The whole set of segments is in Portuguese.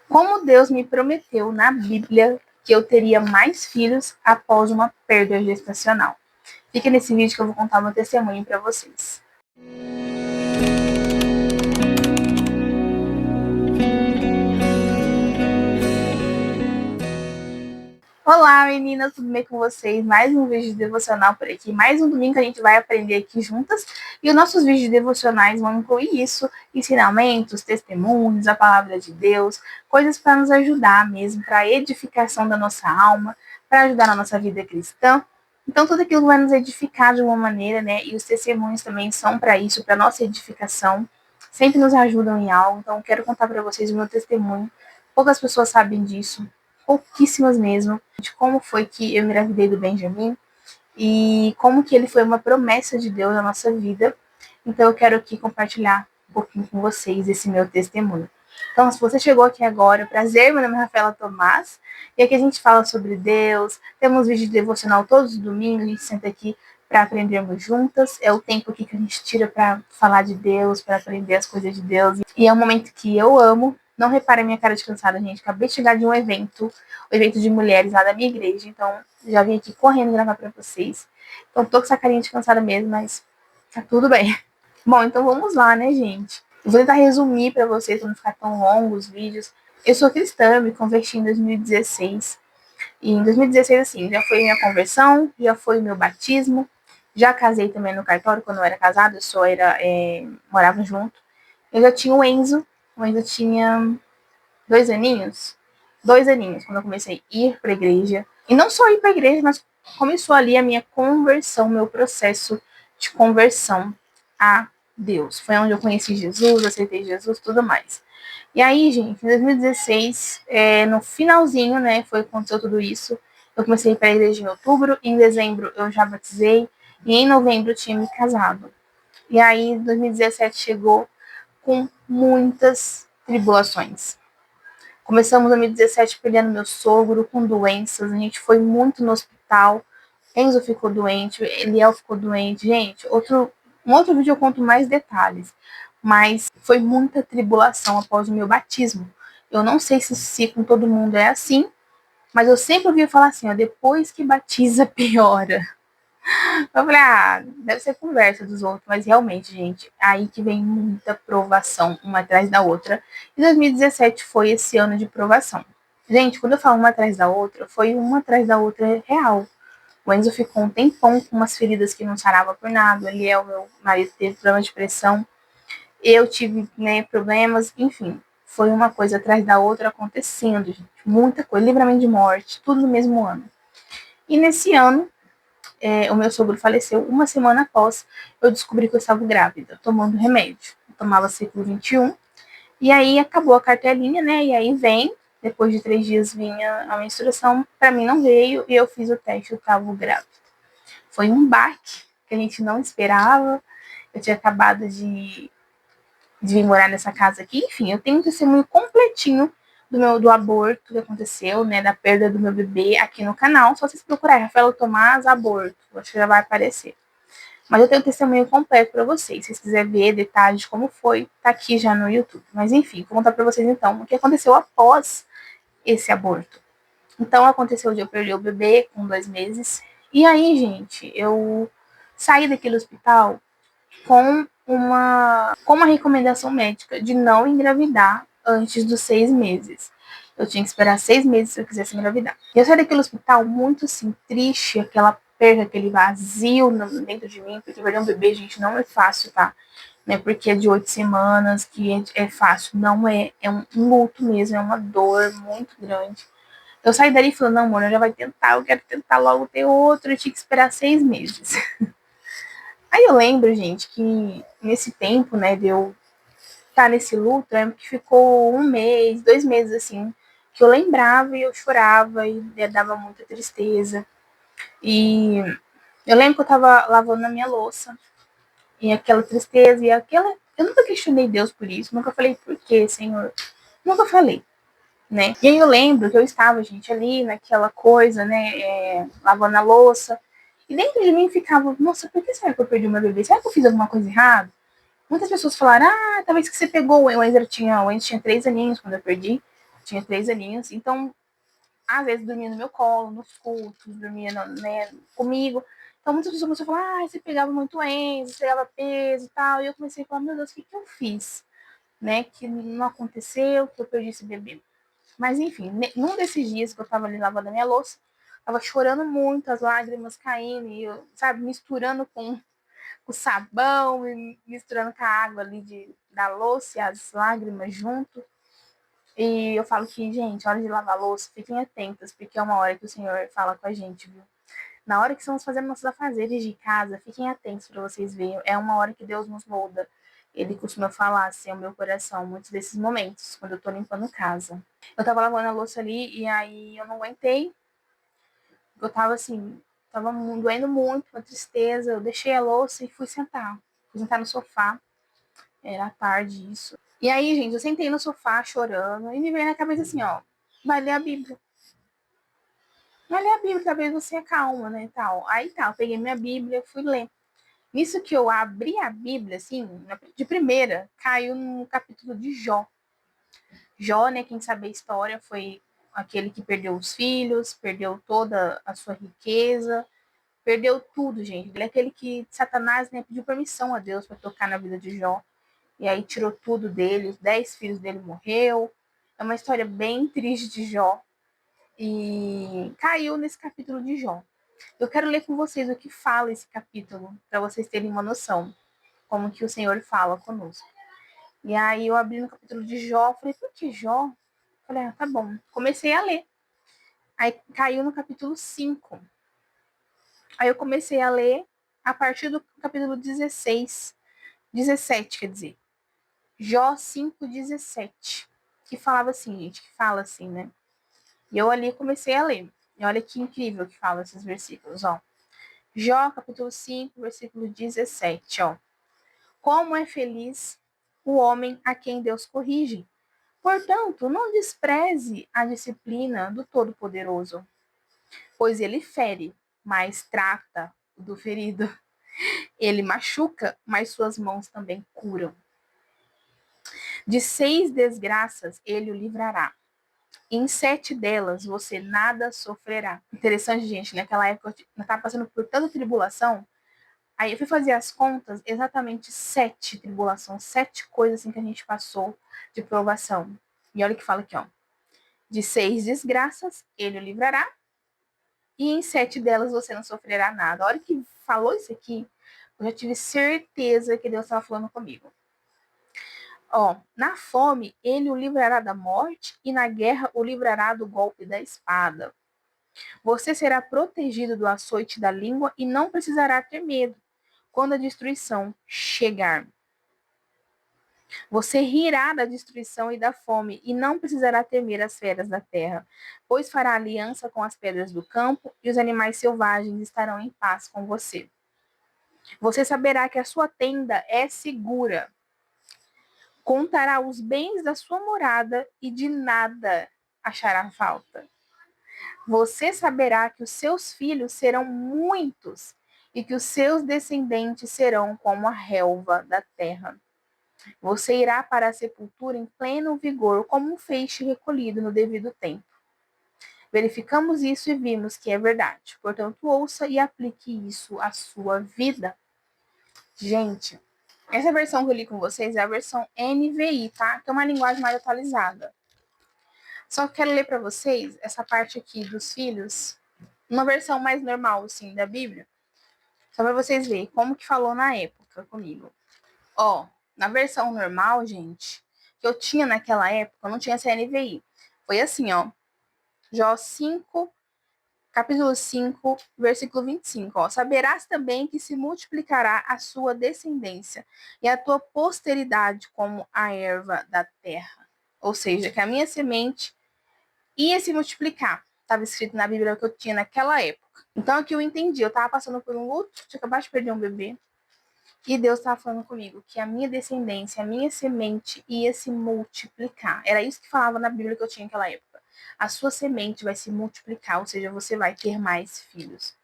Como Deus me prometeu na Bíblia que eu teria mais filhos após uma perda gestacional. Fica nesse vídeo que eu vou contar meu testemunho para vocês. Olá, meninas, tudo bem com vocês? Mais um vídeo devocional por aqui, mais um domingo que a gente vai aprender aqui juntas. E os nossos vídeos devocionais vão incluir isso, ensinamentos, testemunhos, a palavra de Deus, coisas para nos ajudar mesmo, para a edificação da nossa alma, para ajudar na nossa vida cristã. Então, tudo aquilo vai nos edificar de uma maneira, né? E os testemunhos também são para isso, para nossa edificação. Sempre nos ajudam em algo. Então, eu quero contar para vocês o meu testemunho. Poucas pessoas sabem disso, pouquíssimas mesmo, de como foi que eu engravidei do Benjamin e como que ele foi uma promessa de Deus na nossa vida. Então eu quero aqui compartilhar um pouquinho com vocês esse meu testemunho. Então, se você chegou aqui agora, prazer, meu nome é Rafaela Tomás, e aqui a gente fala sobre Deus, temos vídeo de devocional todos os domingos, a gente senta aqui para aprendermos juntas, é o tempo aqui que a gente tira para falar de Deus, para aprender as coisas de Deus, e é um momento que eu amo. Não reparem a minha cara de cansada, gente, acabei de chegar de um evento, o evento de mulheres lá da minha igreja, então já vim aqui correndo gravar para vocês. Então tô com essa carinha de cansada mesmo, mas tá tudo bem. Bom, então vamos lá, né, gente? Eu vou tentar resumir para vocês, para não ficar tão longo os vídeos. Eu sou cristã, me converti em 2016. E em 2016, assim, já foi minha conversão, já foi o meu batismo. Já casei também no cartório, quando eu era casada, eu só morava junto. Eu já tinha o Enzo tinha 2 aninhos. 2 aninhos, quando eu comecei a ir para a igreja. E não só ir para a igreja, mas começou ali a minha conversão, meu processo de conversão a Deus. Foi onde eu conheci Jesus, aceitei Jesus, tudo mais. E aí, gente, em 2016, no finalzinho, né, foi quando aconteceu tudo isso. Eu comecei a ir para a igreja em outubro, em dezembro eu já batizei, e em novembro eu tinha me casado. E aí, 2017 chegou com muitas tribulações. Começamos em 2017 pegando meu sogro com doenças, a gente foi muito no hospital, Enzo ficou doente, Eliel ficou doente. Gente, um outro vídeo eu conto mais detalhes, mas foi muita tribulação após o meu batismo. Eu não sei se com todo mundo é assim, mas eu sempre ouvi falar assim, ó, depois que batiza, piora. Eu falei, deve ser conversa dos outros, mas realmente, gente, aí que vem muita provação, uma atrás da outra. E 2017 foi esse ano de provação. Gente, quando eu falo uma atrás da outra, foi uma atrás da outra real. O Enzo ficou um tempão com umas feridas que não sarava por nada. Ele o meu marido, teve problema de pressão. Eu tive, né, problemas, enfim. Foi uma coisa atrás da outra acontecendo, gente. Muita coisa, livramento de morte, tudo no mesmo ano. E nesse ano, o meu sogro faleceu uma semana após eu descobri que eu estava grávida, tomando remédio. Eu tomava ciclo 21. E aí acabou a cartelinha, né? E aí depois de 3 dias vinha a menstruação. Para mim não veio e eu fiz o teste, eu estava grávida. Foi um baque que a gente não esperava. Eu tinha acabado de vir morar nessa casa aqui. Enfim, eu tenho um testemunho completinho do aborto que aconteceu, né, da perda do meu bebê aqui no canal. Só vocês procurarem Rafaela Tomás aborto, acho que já vai aparecer. Mas eu tenho um testemunho completo para vocês. Se vocês quiserem ver detalhes de como foi, tá aqui já no YouTube. Mas enfim, vou contar para vocês então o que aconteceu após esse aborto. Então aconteceu de eu perder o bebê com 2 meses. E aí, gente, eu saí daquele hospital com uma recomendação médica de não engravidar antes dos 6 meses. Eu tinha que esperar 6 meses se eu quisesse engravidar. Eu saí daquele hospital muito assim, triste, aquela perda, aquele vazio dentro de mim, porque perder um bebê, gente, não é fácil, tá? Não é porque é de 8 semanas que é fácil, não é. É um luto mesmo, é uma dor muito grande. Eu saí dali falando, não, amor, já vai tentar, eu quero tentar logo ter outro, eu tinha que esperar 6 meses. Aí eu lembro, gente, que nesse tempo, né, de eu estar nesse luto, que ficou 1 mês, 2 meses, assim, que eu lembrava e eu chorava e dava muita tristeza. E eu lembro que eu tava lavando a minha louça, e aquela tristeza, e aquela... Eu nunca questionei Deus por isso, nunca falei, por quê, Senhor? Nunca falei, né? E aí eu lembro que eu estava, gente, ali naquela coisa, né, lavando a louça, e dentro de mim ficava, nossa, por que será que eu perdi o meu bebê? Será que eu fiz alguma coisa errada? Muitas pessoas falaram, talvez que você pegou, o Enzo tinha 3 aninhos quando eu perdi. tinha 3 aninhos, então, às vezes, dormia no meu colo, nos cultos, dormia, né, comigo. Então, muitas pessoas começaram a falar, você pegava muito Enzo, você pegava peso e tal. E eu comecei a falar, meu Deus, o que eu fiz? Né, que não aconteceu, que eu perdi esse bebê. Mas, enfim, num desses dias que eu tava ali lavando a minha louça, tava chorando muito, as lágrimas caindo, e eu, sabe, misturando com o sabão, misturando com a água ali da louça e as lágrimas junto. E eu falo que, gente, hora de lavar louça, fiquem atentas, porque é uma hora que o Senhor fala com a gente, viu? Na hora que estamos fazendo nossos afazeres de casa, fiquem atentos para vocês verem. É uma hora que Deus nos molda. Ele costuma falar assim ao meu coração, muitos desses momentos, quando eu tô limpando casa. Eu tava lavando a louça ali e aí eu não aguentei. Eu tava assim, tava doendo muito, uma tristeza. Eu deixei a louça e fui sentar. Fui sentar no sofá. Era tarde isso. E aí, gente, eu sentei no sofá chorando e me veio na cabeça assim, ó, vai ler a Bíblia. Vai ler a Bíblia, talvez você acalma, né, tal. Aí tá, eu peguei minha Bíblia, fui ler. Nisso que eu abri a Bíblia, assim, de primeira, caiu no capítulo de Jó. Jó, né, quem sabe a história, foi aquele que perdeu os filhos, perdeu toda a sua riqueza, perdeu tudo, gente. Ele é aquele que Satanás, né, pediu permissão a Deus para tocar na vida de Jó. E aí tirou tudo dele, os 10 filhos dele morreu. É uma história bem triste de Jó. E caiu nesse capítulo de Jó. Eu quero ler com vocês o que fala esse capítulo, para vocês terem uma noção, como que o Senhor fala conosco. E aí eu abri no capítulo de Jó, falei, por que Jó? Falei, tá bom. Comecei a ler. Aí caiu no capítulo 5. Aí eu comecei a ler a partir do capítulo 16. 17, quer dizer. Jó 5:17. Que falava assim, gente, que fala assim, né? E eu ali comecei a ler. E olha que incrível que fala esses versículos, ó. Jó, capítulo 5, versículo 17, ó. Como é feliz o homem a quem Deus corrige. Portanto, não despreze a disciplina do Todo-Poderoso, pois ele fere, mas trata do ferido. Ele machuca, mas suas mãos também curam. De 6 desgraças ele o livrará. Em 7 delas você nada sofrerá. Interessante, gente, naquela época eu estava passando por tanta tribulação. Aí eu fui fazer as contas, exatamente 7 tribulações, 7 coisas assim que a gente passou de provação. E olha o que fala aqui, ó. De 6 desgraças ele o livrará, e em 7 delas você não sofrerá nada. A hora que falou isso aqui, eu já tive certeza que Deus estava falando comigo. Ó, na fome ele o livrará da morte, e na guerra o livrará do golpe da espada. Você será protegido do açoite da língua e não precisará ter medo quando a destruição chegar. Você rirá da destruição e da fome, e não precisará temer as feras da terra, pois fará aliança com as pedras do campo, e os animais selvagens estarão em paz com você. Você saberá que a sua tenda é segura. Contará os bens da sua morada, e de nada achará falta. Você saberá que os seus filhos serão muitos, e que os seus descendentes serão como a relva da terra. Você irá para a sepultura em pleno vigor, como um feixe recolhido no devido tempo. Verificamos isso e vimos que é verdade. Portanto, ouça e aplique isso à sua vida. Gente, essa versão que eu li com vocês é a versão NVI, tá? Que é uma linguagem mais atualizada. Só que quero ler para vocês essa parte aqui dos filhos, uma versão mais normal, assim, da Bíblia, só para vocês verem como que falou na época comigo. Ó, na versão normal, gente, que eu tinha naquela época, eu não tinha essa NVI. Foi assim, ó. Jó 5, capítulo 5, versículo 25, ó. Saberás também que se multiplicará a sua descendência e a tua posteridade como a erva da terra. Ou seja, que a minha semente ia se multiplicar. Estava escrito na Bíblia que eu tinha naquela época. Então, aqui eu entendi. Eu estava passando por um luto, tinha acabado de perder um bebê. E Deus estava falando comigo que a minha descendência, a minha semente ia se multiplicar. Era isso que falava na Bíblia que eu tinha naquela época. A sua semente vai se multiplicar, ou seja, você vai ter mais filhos.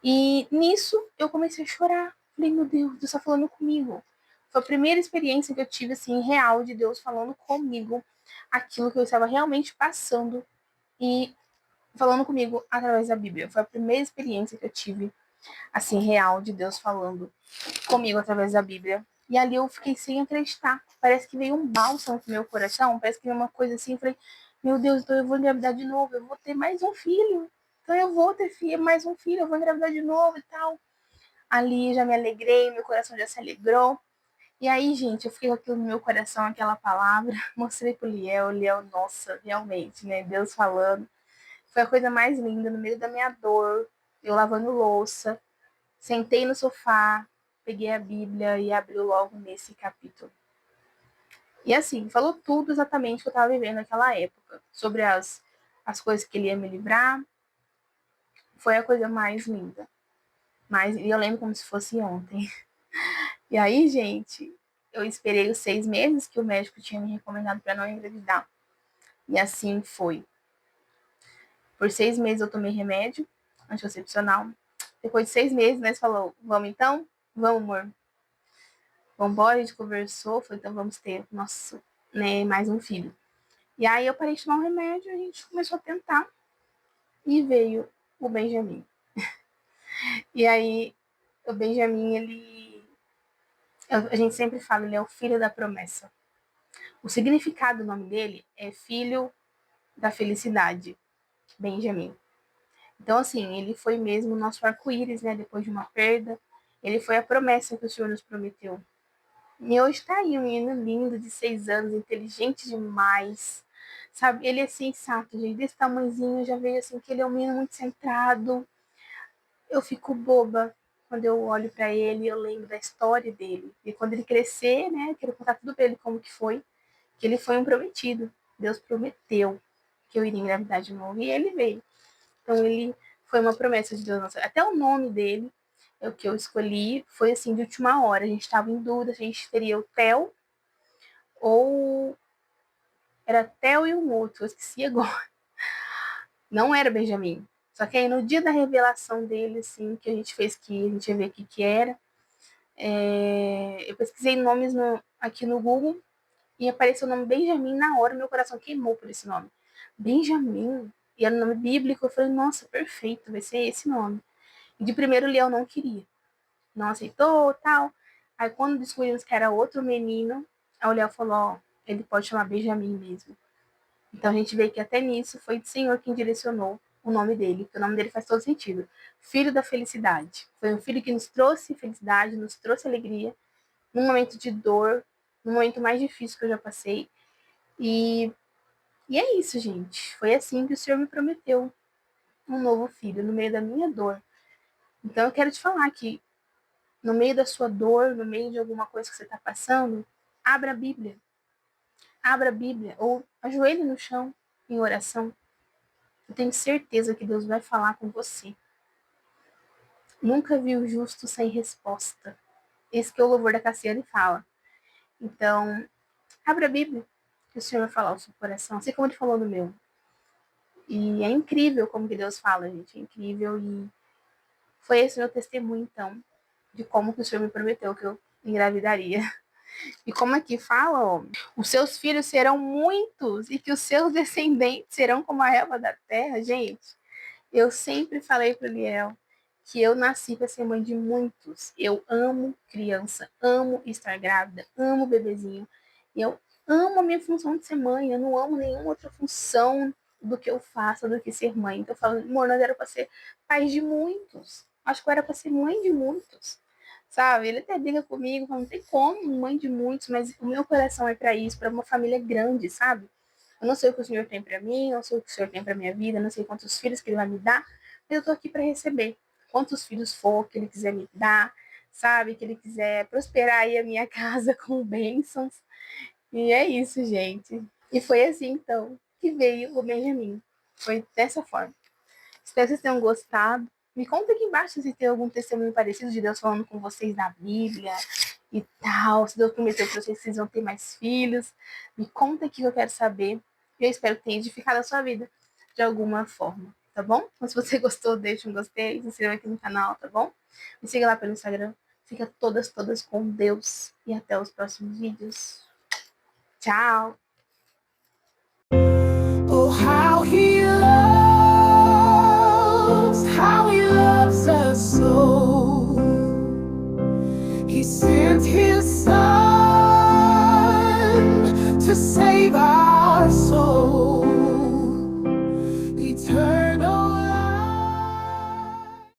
E nisso eu comecei a chorar. Falei, meu Deus está falando comigo. Foi a primeira experiência que eu tive, assim, real de Deus falando comigo aquilo que eu estava realmente passando e falando comigo através da Bíblia. Foi a primeira experiência que eu tive, assim, real de Deus falando comigo através da Bíblia. E ali eu fiquei sem acreditar. Parece que veio um bálsamo pro meu coração, parece que veio uma coisa assim, eu falei, meu Deus, então eu vou engravidar de novo, eu vou ter mais um filho. Então eu vou ter mais um filho, eu vou engravidar de novo e tal. Ali já me alegrei, meu coração já se alegrou. E aí, gente, eu fiquei com aquilo no meu coração, aquela palavra, mostrei pro Liel, nossa, realmente, né, Deus falando. Foi a coisa mais linda, no meio da minha dor, eu lavando louça, sentei no sofá, peguei a Bíblia e abriu logo nesse capítulo. E assim, falou tudo exatamente que eu estava vivendo naquela época, sobre as coisas que ele ia me livrar. Foi a coisa mais linda. E eu lembro como se fosse ontem. E aí, gente, eu esperei os 6 meses que o médico tinha me recomendado para não engravidar. E assim foi. Por 6 meses eu tomei remédio anticoncepcional. Depois de 6 meses, nós falou, vamos então? Vamos, amor. Vamos embora, a gente conversou, foi, então vamos ter nosso, né, mais um filho. E aí eu parei de tomar um remédio, a gente começou a tentar e veio o Benjamin. E aí o Benjamin, a gente sempre fala, ele é o filho da promessa. O significado do nome dele é filho da felicidade, Benjamin. Então, assim, ele foi mesmo o nosso arco-íris, né, depois de uma perda. Ele foi a promessa que o Senhor nos prometeu. E hoje tá aí um menino lindo de 6 anos, inteligente demais, sabe? Ele é sensato, gente, desse tamanhozinho, já veio assim, que ele é um menino muito centrado. Eu fico boba quando eu olho para ele, eu lembro da história dele. E quando ele crescer, né, quero contar tudo para ele como que foi, que ele foi um prometido. Deus prometeu que eu iria engravidar de novo, e ele veio. Então ele foi uma promessa de Deus. Até o nome dele, é o que eu escolhi, foi assim, de última hora. A gente estava em dúvida, a gente teria o Theo ou era Theo e um outro, eu esqueci agora. Não era Benjamin. Só que aí no dia da revelação dele, assim, que a gente fez que a gente ia ver o que era, eu pesquisei nomes aqui no Google e apareceu o nome Benjamin na hora, meu coração queimou por esse nome. Benjamin, e era um nome bíblico, eu falei, nossa, perfeito, vai ser esse nome. E de primeiro o Leão não queria, não aceitou, tal. Aí quando descobrimos que era outro menino, a Léo falou, ó, ele pode chamar Benjamin mesmo. Então a gente vê que até nisso foi o Senhor quem direcionou o nome dele, porque o nome dele faz todo sentido. Filho da felicidade. Foi um filho que nos trouxe felicidade, nos trouxe alegria, num momento de dor, no momento mais difícil que eu já passei. E é isso, gente. Foi assim que o Senhor me prometeu um novo filho, no meio da minha dor. Então eu quero te falar que no meio da sua dor, no meio de alguma coisa que você está passando, abra a Bíblia. Abra a Bíblia ou ajoelhe no chão em oração. Eu tenho certeza que Deus vai falar com você. Nunca vi o justo sem resposta. Esse que é o louvor da Cassiane fala. Então, abra a Bíblia, que o Senhor vai falar ao seu coração, assim como ele falou no meu. E é incrível como que Deus fala, gente. É incrível. E foi esse meu testemunho, então, de como que o Senhor me prometeu que eu engravidaria. E como aqui fala, ó, os seus filhos serão muitos e que os seus descendentes serão como a relva da terra, gente. Eu sempre falei para o Liel que eu nasci para ser mãe de muitos. Eu amo criança, amo estar grávida, amo bebezinho. E eu amo a minha função de ser mãe. Eu não amo nenhuma outra função do que eu faço do que ser mãe. Então eu falo, amor, nós era para ser pais de muitos. Acho que eu era para ser mãe de muitos. Sabe? Ele até briga comigo, fala, não tem como, mãe de muitos, mas o meu coração é para isso, para uma família grande, sabe? Eu não sei o que o Senhor tem para mim, não sei o que o Senhor tem para minha vida, não sei quantos filhos que Ele vai me dar, mas eu tô aqui para receber. Quantos filhos for que Ele quiser me dar, sabe? Que Ele quiser prosperar aí a minha casa com bênçãos. E é isso, gente. E foi assim, então, que veio o Benjamin. Foi dessa forma. Espero que vocês tenham gostado. Me conta aqui embaixo se tem algum testemunho parecido de Deus falando com vocês na Bíblia e tal. Se Deus prometeu para vocês que vocês vão ter mais filhos. Me conta aqui que eu quero saber. Eu espero que tenha edificado a sua vida de alguma forma, tá bom? Então, se você gostou, deixa um gostei, se inscreva aqui no canal, tá bom? Me siga lá pelo Instagram, Fica todas com Deus e até os próximos vídeos. Tchau! Oh, how he loves us so. He sent his son to save our soul.